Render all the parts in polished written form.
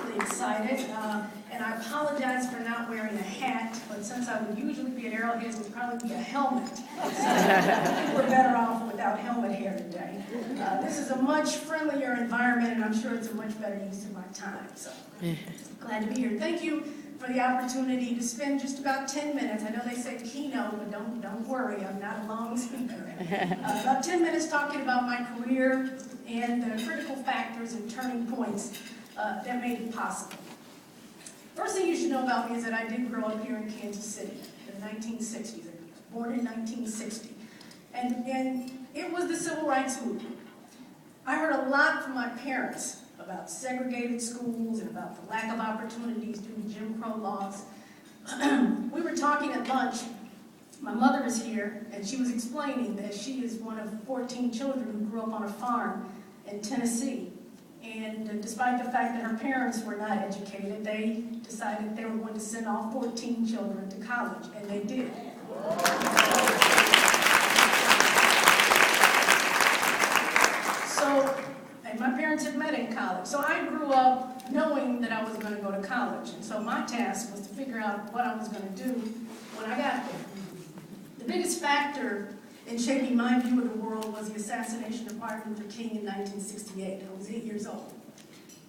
awfully excited, and I apologize for not wearing a hat, but since I would usually be at Arrowhead, it would probably be a helmet. So I think we're better off without helmet hair today. This is a much friendlier environment, and I'm sure it's a much better use of my time. So glad to be here. Thank you for the opportunity to spend just about 10 minutes. I know they say keynote, but don't worry, I'm not a long speaker. About 10 minutes talking about my career and the critical factors and turning points that made it possible. First thing you should know about me is that I did grow up here in Kansas City in the 1960s. I was born in 1960. And it was the Civil Rights Movement. I heard a lot from my parents about segregated schools and about the lack of opportunities due to Jim Crow laws. We were talking at lunch. My mother is here, and she was explaining that she is one of 14 children who grew up on a farm in Tennessee. And despite the fact that her parents were not educated, they decided they were going to send all 14 children to college, and they did. And my parents had met in college. So I grew up knowing that I was going to go to college. And so my task was to figure out what I was going to do when I got there. The biggest factor in shaping my view of the world was the assassination of Martin Luther King in 1968. I was 8 years old.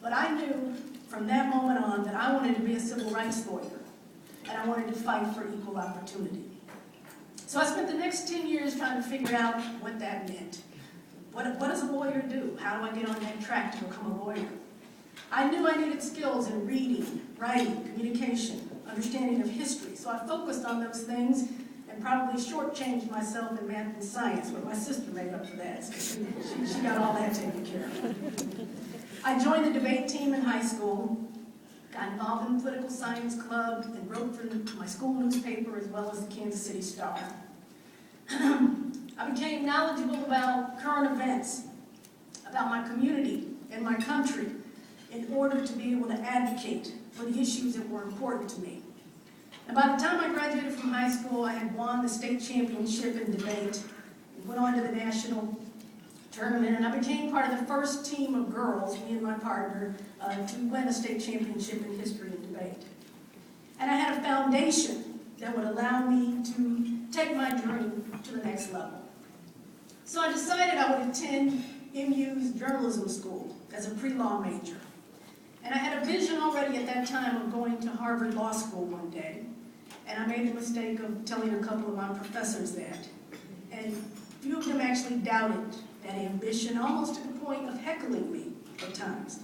But I knew from that moment on that I wanted to be a civil rights lawyer, and I wanted to fight for equal opportunity. So I spent the next 10 years trying to figure out what that meant. What does a lawyer do? How do I get on that track to become a lawyer? I knew I needed skills in reading, writing, communication, understanding of history, so I focused on those things and probably shortchanged myself in math and science, but my sister made up for that, so she got all that taken care of. I joined the debate team in high school, got involved in the political science club, and wrote for my school newspaper as well as the Kansas City Star. I became knowledgeable about current events, about my community and my country, in order to be able to advocate for the issues that were important to me. And by the time I graduated from high school, I had won the state championship in debate, went on to the national tournament, and I became part of the first team of girls, me and my partner, to win a state championship in history and debate. And I had a foundation that would allow me to take my dream to the next level. So I decided I would attend MU's journalism school as a pre-law major. And I had a vision already at that time of going to Harvard Law School one day. And I made the mistake of telling a couple of my professors that. And a few of them actually doubted that ambition, almost to the point of heckling me at times.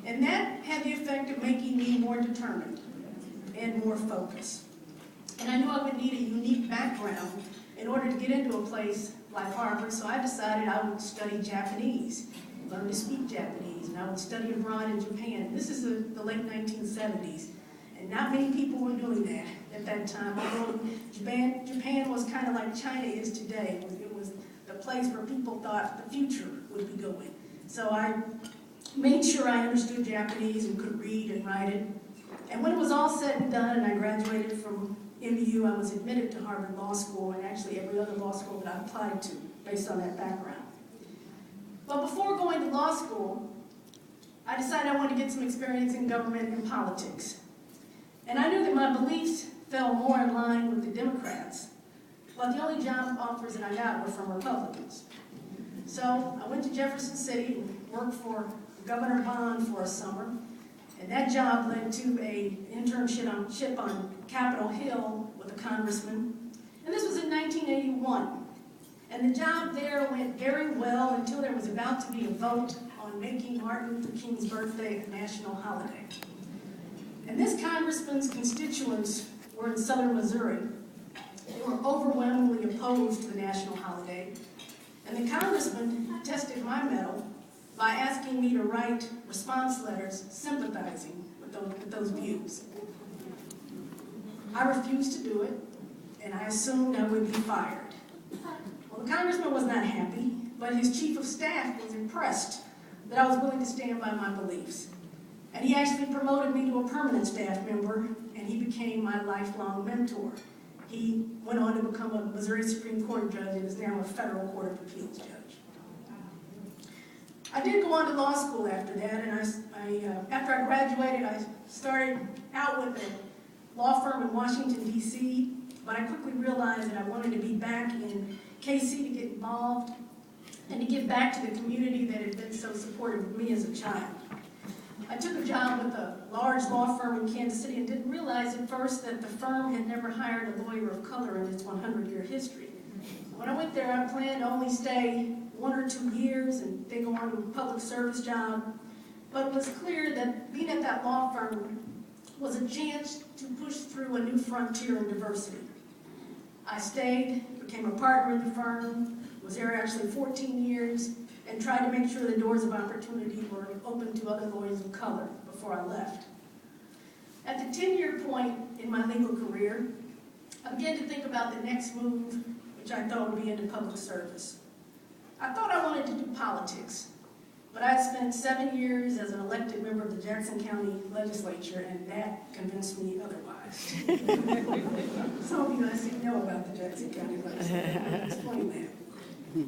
And that had the effect of making me more determined and more focused. And I knew I would need a unique background in order to get into a place like Harvard, so I decided I would study Japanese, learn to speak Japanese, and I would study abroad in Japan. This is the late 1970s, and not many people were doing that at that time. Although Japan was kind of like China is today. It was the place where people thought the future would be going. So I made sure I understood Japanese and could read and write it. And when it was all said and done, and I graduated from MU, I was admitted to Harvard Law School, and actually every other law school that I applied to, based on that background. But before going to law school, I decided I wanted to get some experience in government and politics. And I knew that my beliefs fell more in line with the Democrats, but the only job offers that I got were from Republicans. So I went to Jefferson City and worked for Governor Bond for a summer. And that job led to an internship on Capitol Hill with a congressman. And this was in 1981. And the job there went very well until there was about to be a vote on making Martin Luther King's birthday a national holiday. And this congressman's constituents were in southern Missouri. They were overwhelmingly opposed to the national holiday. And the congressman tested my mettle by asking me to write response letters sympathizing with those views. I refused to do it, and I assumed I would be fired. Well, the congressman was not happy, but his chief of staff was impressed that I was willing to stand by my beliefs. And he actually promoted me to a permanent staff member, and he became my lifelong mentor. He went on to become a Missouri Supreme Court judge and is now a federal Court of Appeals judge. I did go on to law school after that, and after I graduated, I started out with a law firm in Washington, D.C., but I quickly realized that I wanted to be back in KC to get involved and to give back to the community that had been so supportive of me as a child. I took a job with a large law firm in Kansas City and didn't realize at first that the firm had never hired a lawyer of color in its 100-year history. When I went there, I planned to only stay 1 or 2 years and then go on to a public service job. But it was clear that being at that law firm was a chance to push through a new frontier in diversity. I stayed, became a partner in the firm, was there actually 14 years, and tried to make sure the doors of opportunity were open to other lawyers of color before I left. At the 10-year point in my legal career, I began to think about the next move, which I thought would be into public service. I thought I wanted to do politics, but I had spent 7 years as an elected member of the Jackson County Legislature, and that convinced me otherwise. Some of you I see know about the Jackson County Legislature. I'll explain that.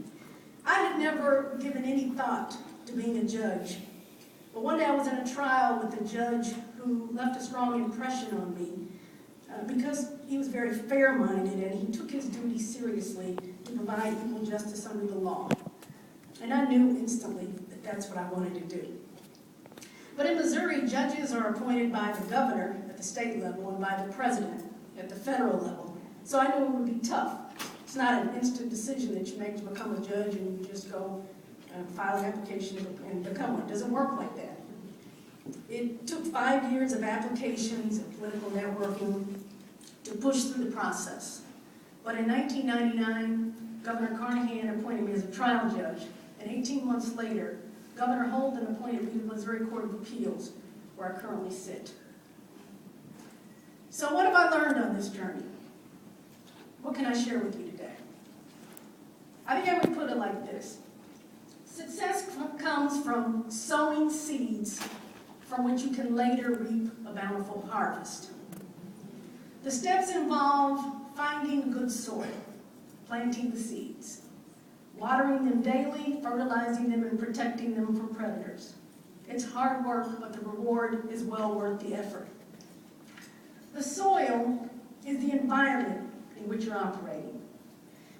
I had never given any thought to being a judge, but one day I was in a trial with a judge who left a strong impression on me because he was very fair-minded and he took his duty seriously to provide equal justice under the law. And I knew instantly that that's what I wanted to do. But in Missouri, judges are appointed by the governor at the state level and by the president at the federal level. So I knew it would be tough. It's not an instant decision that you make to become a judge and you just go file an application and become one. It doesn't work like that. It took 5 years of applications and political networking to push through the process. But in 1999, Governor Carnahan appointed me as a trial judge, and 18 months later, Governor Holden appointed me to the Missouri Court of Appeals, where I currently sit. So what have I learned on this journey? What can I share with you today? I think I would put it like this. Success comes from sowing seeds from which you can later reap a bountiful harvest. The steps involve finding good soil, planting the seeds, watering them daily, fertilizing them, and protecting them from predators. It's hard work, but the reward is well worth the effort. The soil is the environment in which you're operating.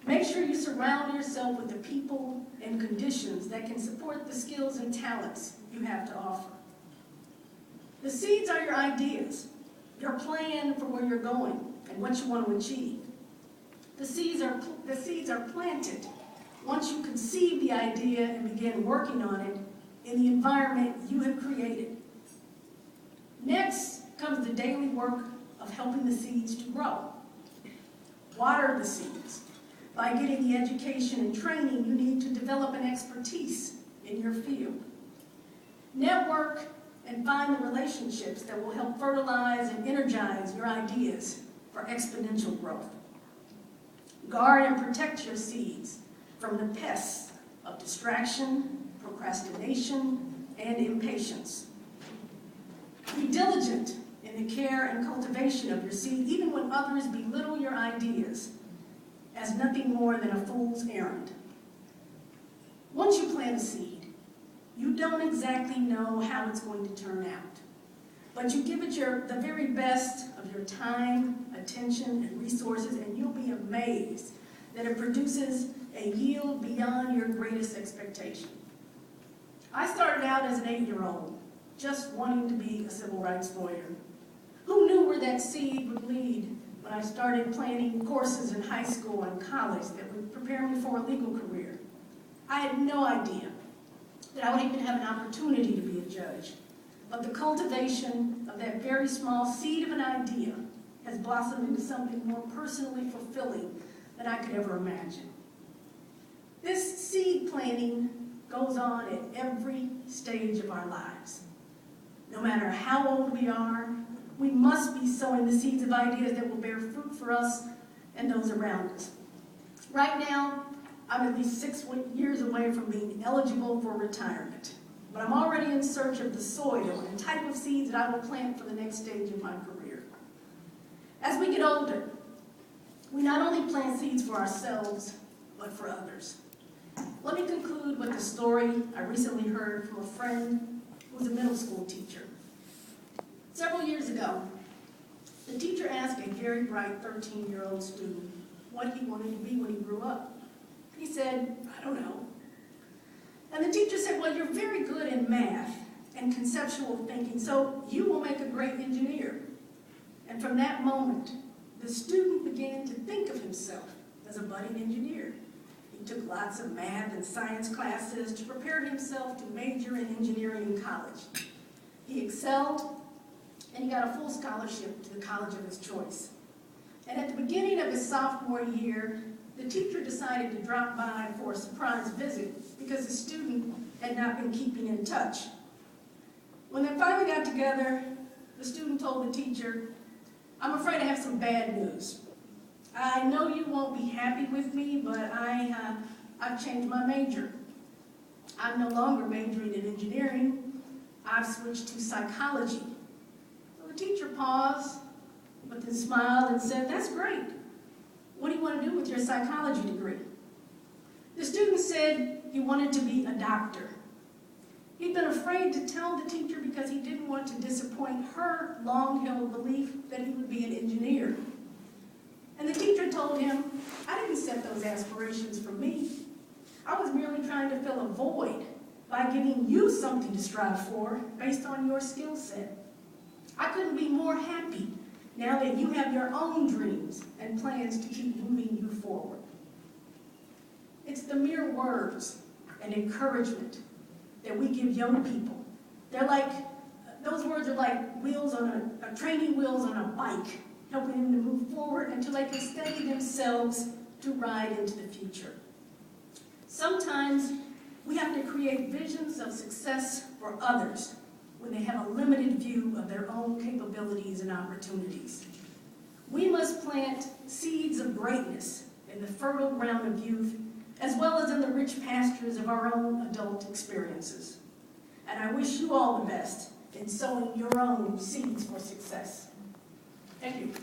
Make sure you surround yourself with the people and conditions that can support the skills and talents you have to offer. The seeds are your ideas, your plan for where you're going and what you want to achieve. The seeds are planted once you conceive the idea and begin working on it in the environment you have created. Next comes the daily work of helping the seeds to grow. Water the seeds by getting the education and training you need to develop an expertise in your field. Network and find the relationships that will help fertilize and energize your ideas for exponential growth. Guard and protect your seeds from the pests of distraction, procrastination, and impatience. Be diligent in the care and cultivation of your seed, even when others belittle your ideas as nothing more than a fool's errand. Once you plant a seed, you don't exactly know how it's going to turn out, but you give it the very best of your time, attention, and resources, and you'll be amazed that it produces a yield beyond your greatest expectation. I started out as an 8-year-old, just wanting to be a civil rights lawyer. Who knew where that seed would lead when I started planning courses in high school and college that would prepare me for a legal career? I had no idea that I would even have an opportunity to be a judge. But the cultivation of that very small seed of an idea has blossomed into something more personally fulfilling than I could ever imagine. This seed planting goes on at every stage of our lives. No matter how old we are, we must be sowing the seeds of ideas that will bear fruit for us and those around us. Right now, I'm at least 6 years away from being eligible for retirement, but I'm already in search of the soil and type of seeds that I will plant for the next stage of my career. As we get older, we not only plant seeds for ourselves, but for others. Let me conclude with a story I recently heard from a friend who was a middle school teacher. Several years ago, the teacher asked a very bright 13-year-old student what he wanted to be when he grew up. He said, "I don't know." And the teacher said, "Well, you're very good in math and conceptual thinking, so you will make a great engineer." And from that moment, the student began to think of himself as a budding engineer. He took lots of math and science classes to prepare himself to major in engineering in college. He excelled, and he got a full scholarship to the college of his choice. And at the beginning of his sophomore year, the teacher decided to drop by for a surprise visit because the student had not been keeping in touch. When they finally got together, the student told the teacher, "I'm afraid I have some bad news. I know you won't be happy with me, but I've changed my major. I'm no longer majoring in engineering. I've switched to psychology." So the teacher paused, but then smiled and said, "That's great. What do you want to do with your psychology degree?" The student said he wanted to be a doctor. He'd been afraid to tell the teacher because he didn't want to disappoint her long-held belief that he would be an engineer. And the teacher told him, "I didn't set those aspirations for me. I was merely trying to fill a void by giving you something to strive for based on your skill set. I couldn't be more happy now that you have your own dreams and plans to keep moving you forward." It's the mere words and encouragement that we give young people. Those words are like wheels on training wheels on a bike, helping them to move forward until they can steady themselves to ride into the future. Sometimes we have to create visions of success for others when they have a limited view of their own capabilities and opportunities. We must plant seeds of greatness in the fertile ground of youth, as well as in the rich pastures of our own adult experiences. And I wish you all the best in sowing your own seeds for success. Thank you.